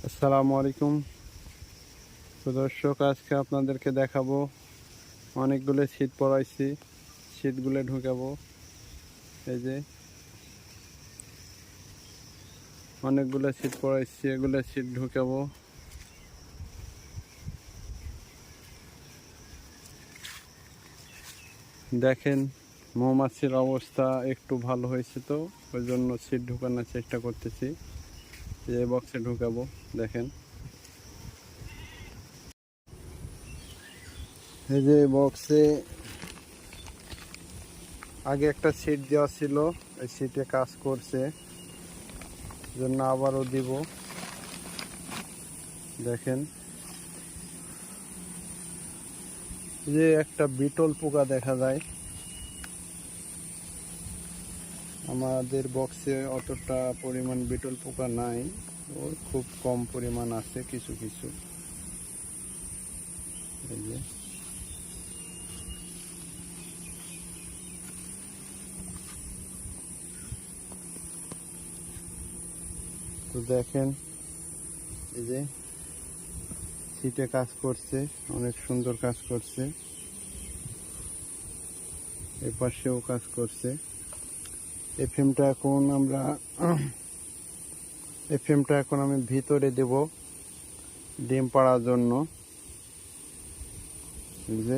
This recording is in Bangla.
আসসালামু আলাইকুম দর্শক, আজকে আপনাদেরকে দেখাবো অনেকগুলো শীট পরাইছি, শীটগুলো ঢুকাবো। এই যে অনেকগুলো শীট পরাইছি, এগুলো শীট ঢুকাবো। দেখেন মৌমাছির অবস্থা একটু ভালো হয়েছে, তো ওই জন্য শীট ঢুকানোর চেষ্টা করতেছি। এই বক্সে ঢুকাবো। দেখেন এই যে বক্সে আগে একটা শীট দেওয়া ছিল, এই শীটে কাজ করছে, জন্য আবারও দিব। দেখেন যে একটা বিটল পোকা দেখা যায়। আমাদের বক্সে অতটা পরিমাণ বিটল পোকা নাই, ওর খুব কম পরিমাণ আছে কিছু কিছু। এই যে তো দেখেন, এই যে শীতে কাজ করছে, অনেক সুন্দর কাজ করছে। এ পাশেও কাজ করছে। এফএমটা এখন আমি ভিতরে দেব ডিম পাড়ার জন্য। এই যে